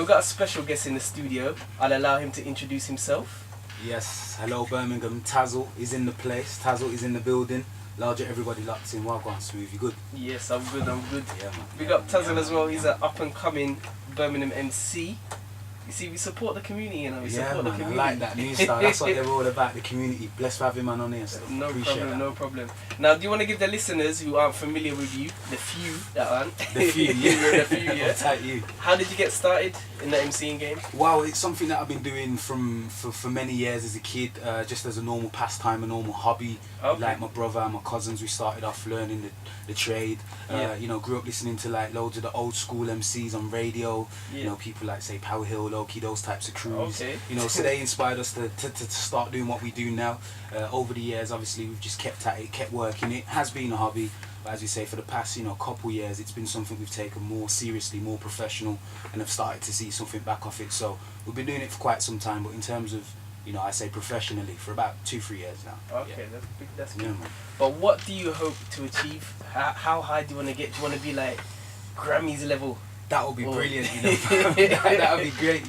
Now we've got a special guest in the studio. I'll allow him to introduce himself. Yes, hello Birmingham. Tazzle is in the place. Tazzle is in the building. Larger everybody locked in. Wagwan Smooth. You good? Yes, I'm good. Yeah, man. We got Tazzle as well. He's an up and coming Birmingham MC. You see, we support the community, you know. We support the community. I like that new style. That's what they're all about, the community. Blessed for having man on here. So No appreciate problem, that. no problem. Now, do you want to give the listeners who aren't familiar with you, the few that aren't, The few, the few, yeah. Tight you. How did you get started in the MCing game? Well, it's something that I've been doing for many years as a kid, just as a normal pastime, a normal hobby. Okay. Like my brother and my cousins, we started off learning the trade. Yeah. You know, grew up listening to like loads of the old school MCs on radio. Yeah. You know, people like say Power Hill, Loki, those types of crews. Okay. You know, so they inspired us to start doing what we do now. Over the years, obviously, we've just kept at it, kept working. It has been a hobby. But as we say, for the past couple years, it's been something we've taken more seriously, more professional, and have started to see something back off it. So we've been doing it for quite some time, but in terms of, I say professionally, for about 2-3 years now. Okay, Yeah. that's good. Yeah, man. But what do you hope to achieve? How high do you want to get? Do you want to be like Grammys level? That would be Oh. brilliant, that would be great,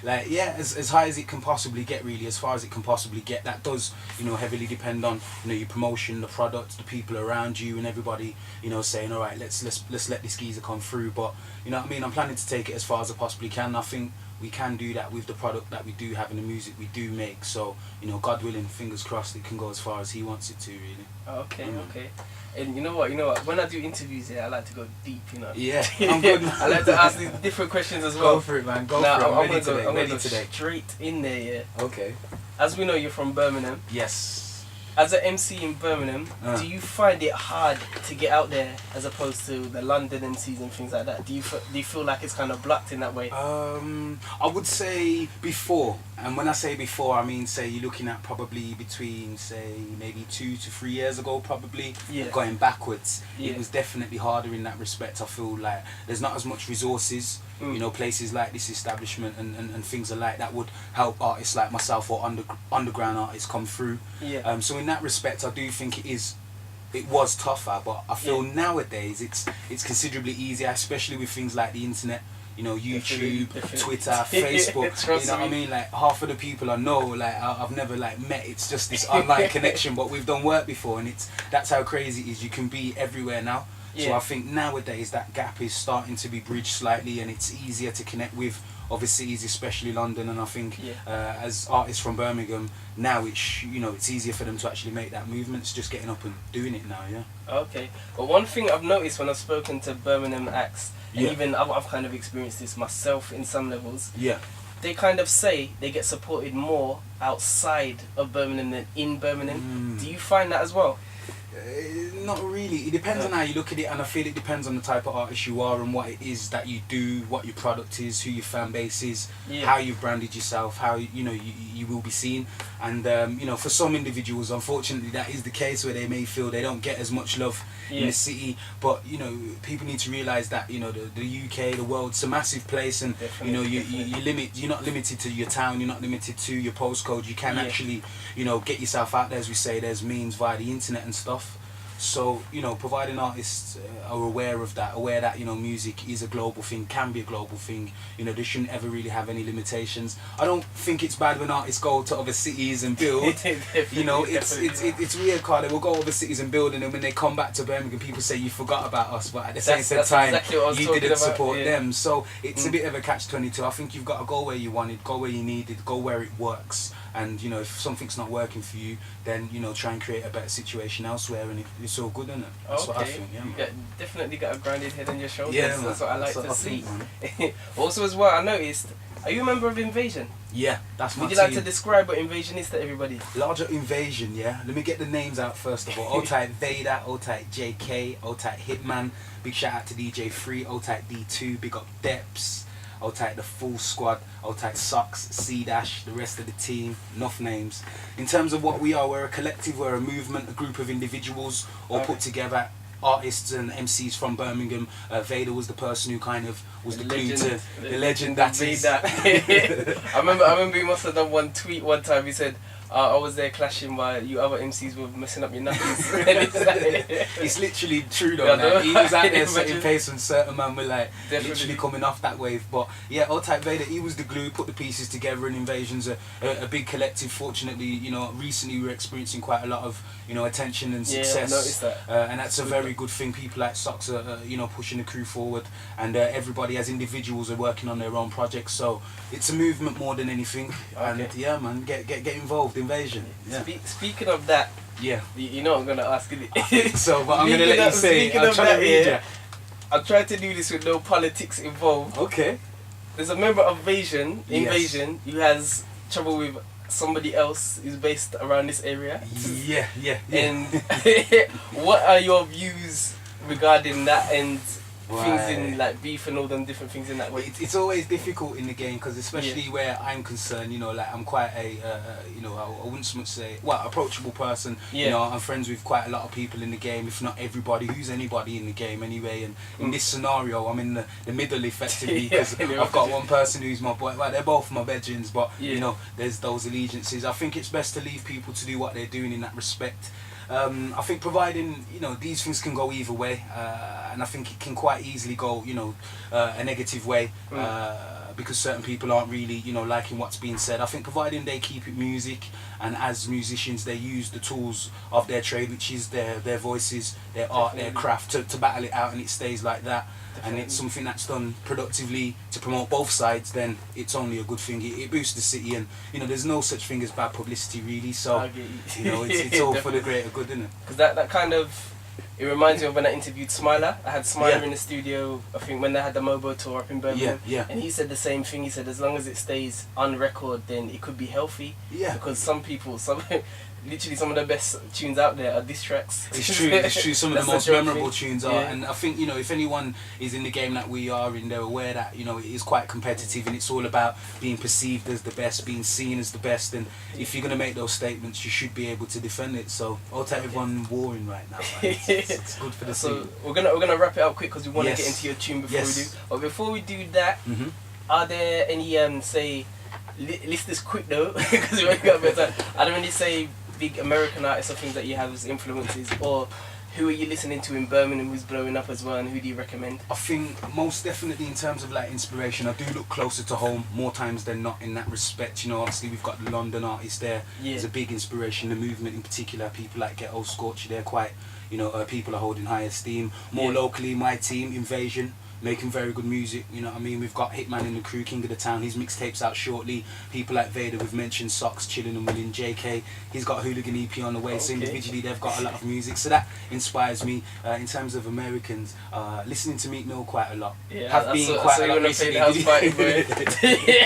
Like, yeah, as high as it can possibly get, really, as far as it can possibly get. That does, heavily depend on, your promotion, the product, the people around you, and everybody, saying, all right, let's let this geezer come through. But, you know what I mean? I'm planning to take it as far as I possibly can. I think we can do that with the product that we do have and the music we do make. So, God willing, fingers crossed, it can go as far as he wants it to, really. Okay, okay. And you know what? When I do interviews here, I like to go deep, Yeah, I'm good. I like to ask these different questions as well. Go for it, man. Go Now, for it. I'm ready gonna go today. straight in there, yeah. Okay. As we know, you're from Birmingham. Yes. As an MC in Birmingham, do you find it hard to get out there as opposed to the London MCs and things like that? Do you feel like it's kind of blocked in that way? I would say before, and when I say before, I mean say you're looking at probably between say maybe 2 to 3 years ago, probably. Yeah. Going backwards. Yeah. It was definitely harder in that respect. I feel like there's not as much resources. Places like this establishment and things like that would help artists like myself or underground artists come through. Yeah. So in that respect, I do think it was tougher, but I feel nowadays it's considerably easier, especially with things like the internet. YouTube, Definitely. Twitter, Facebook. Trust You know what I me. mean? Like half of the people I know, like I've never like met. It's just this online connection, but we've done work before, and that's how crazy it is. You can be everywhere now. So Yeah. I think nowadays that gap is starting to be bridged slightly, and it's easier to connect with other cities, especially London. And I think as artists from Birmingham now, it's easier for them to actually make that movement. It's just getting up and doing it now. Yeah. Okay. But one thing I've noticed when I've spoken to Birmingham acts, and even I've kind of experienced this myself in some levels, Yeah. they kind of say they get supported more outside of Birmingham than in Birmingham. Do you find that as well? Not really. It depends on how you look at it, and I feel it depends on the type of artist you are and what it is that you do, what your product is, who your fan base is, how you've branded yourself, how you will be seen. And for some individuals, unfortunately, that is the case where they may feel they don't get as much love in the city. But people need to realise that the UK, the world's a massive place, and you're not limited to your town, you're not limited to your postcode. You can actually get yourself out there, as we say. There's means via the internet and stuff. So providing artists are aware of that, aware that music is a global thing, can be a global thing. They shouldn't ever really have any limitations. I don't think it's bad when artists go to other cities and build. It's weird, Carl. They will go other cities and build, and then when they come back to Birmingham, people say you forgot about us, but at the same time, exactly what I was you talking didn't about, support them. So it's a bit of a catch-22. I think you've got to go where you wanted, go where you needed, go where it works. And if something's not working for you, then try and create a better situation elsewhere, and it's all good, isn't it? That's what I think. Yeah, definitely got a grounded head on your shoulders. Yeah, that's what I like to see. Think, Also, as well, I noticed. Are you a member of Invasion? Yeah, that's my Would you team. like to describe what Invasion is to everybody? Larger Invasion, yeah. Let me get the names out first of all. O-Type Vader, O-Type JK, O-Type Hitman. Big shout out to DJ Free, O-Type D2. Big up Deps. O-Type the full squad. O-Type Socks, C-Dash, the rest of the team. Enough names. In terms of what we are, we're a collective, we're a movement, a group of individuals all put together. Artists and MCs from Birmingham. Vader was the person who kind of was the glue to the legend that is. I remember he must have done one tweet one time. He said, I was there clashing while you other MCs were messing up your nappies. It's literally true though. Like, he was out there setting pace when certain man were like literally coming off that wave. But yeah, All-Type Vader, he was the glue, put the pieces together, and Invasion's a big collective. Fortunately, you know, recently we're experiencing quite a lot of, you know, attention and success. Yeah, I noticed that. And that's a very good thing. People like Socks are, you know, pushing the crew forward, and everybody as individuals are working on their own projects. So it's a movement more than anything. Okay. And yeah, man, get involved. Invasion. Yeah. Speaking of that, yeah. You know what I'm gonna ask you. So, but I'm gonna let you say. I'm trying to read you. I'm trying to do this with no politics involved. Okay. There's a member of Invasion Yes. who has trouble with somebody else who's based around this area. Yeah. And what are your views regarding that and things in like beef and all them different things in that way? It's always difficult in the game because especially where I'm concerned, you know, like I'm quite a, you know, I wouldn't so much say, well, approachable person. Yeah. You know, I'm friends with quite a lot of people in the game, if not everybody, who's anybody in the game anyway. And in this scenario, I'm in the middle effectively because I've got one person who's my boy. Well, they're both my bedrooms, but you know, there's those allegiances. I think it's best to leave people to do what they're doing in that respect. I think providing, you know, these things can go either way, and I think it can quite easily go, you know, a negative way, because certain people aren't really, you know, liking what's being said. I think providing they keep it music, and as musicians they use the tools of their trade, which is their voices, their art, their craft, to battle it out, and it stays like that. And it's something that's done productively to promote both sides, then it's only a good thing. It boosts the city, and you know, there's no such thing as bad publicity really. So you know, it's all for the greater good, isn't it? Because that kind of, it reminds me of when I interviewed Smiler. I had Smiler in the studio, I think when they had the Mobo tour up in Birmingham. And he said the same thing. He said as long as it stays on record, then it could be healthy. Because some people, literally some of the best tunes out there are diss tracks. It's true. Some of the most memorable tunes are, and I think, you know, if anyone is in the game that we are in, they're aware that, you know, it is quite competitive, and it's all about being perceived as the best, being seen as the best, and if you're gonna make those statements, you should be able to defend it. So I'll take everyone warring right now. Man. It's good for the scene. So we're gonna wrap it up quick because we want to get into your tune before we do. But before we do that, are there any say list this quick though because we only got a bit of time. Are there any say big American artists or things that you have as influences, or who are you listening to in Birmingham who's blowing up as well, and who do you recommend? I think most definitely in terms of like inspiration, I do look closer to home more times than not in that respect. You know, obviously we've got the London artists there. There's a big inspiration, the movement in particular, people like Ghetto Scorch, they're quite, you know, people are holding high esteem. More locally, my team, Invasion, making very good music, you know what I mean? We've got Hitman in the crew, King of the Town, his mixtape's out shortly. People like Vader, we've mentioned Socks, Chillin' and Willin', JK, he's got a Hooligan EP on the way, so individually they've got a lot of music, so that inspires me. In terms of Americans, listening to Meek Mill quite a lot. Have been quite a lot recently.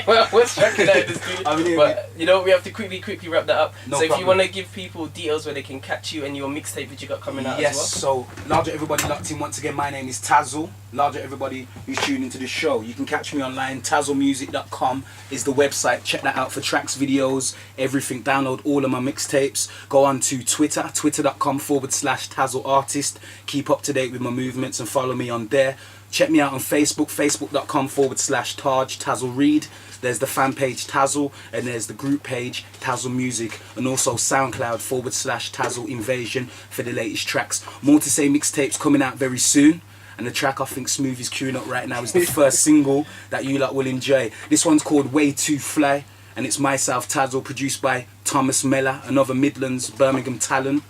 Well, what's tracking out this dude? But you know, we have to quickly wrap that up. No so problem. if you want to give people details where they can catch you and your mixtape that you got coming out as well. So larger everybody locked in. Once again, my name is Tazzle. Larger everybody who's tuning into the show, you can catch me online. TazzleMusic.com is the website. Check that out for tracks, videos, everything. Download all of my mixtapes. Go on to Twitter, twitter.com/TazzleArtist. Keep up to date with my movements and follow me on there. Check me out on Facebook, facebook.com/Taj Tazzle Reed. There's the fan page Tazzle, and there's the group page Tazzle Music, and also SoundCloud /Tazzle Invasion for the latest tracks. More to Say mixtapes coming out very soon. And the track I think Smooth is queuing up right now is the first single that you lot will enjoy. This one's called Way Too Fly, and it's myself, Tazzle, produced by Thomas Meller, another Midlands, Birmingham talent.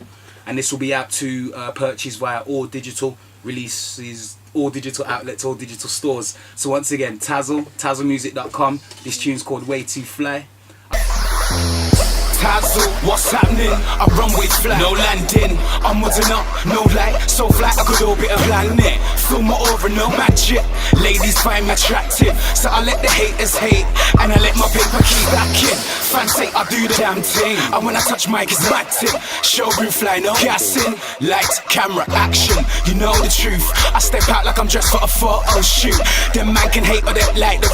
And this will be out to purchase via all digital releases, all digital outlets, all digital stores. So once again, Tazzle, TazzleMusic.com. This tune's called Way Too Fly. Tazzle, what's happening? I run with fly, no landing. I'm wooden up, no light, so fly I could orbit a planet. Feel my aura, no magic. Ladies find me attractive, so I let the haters hate, and I let my paper keep backing. Fans say I do the damn thing, and when I touch mic it's mad tip. Showroom fly, no gassing. Lights, camera, action, you know the truth. I step out like I'm dressed for a photo shoot. Them man can hate or they like the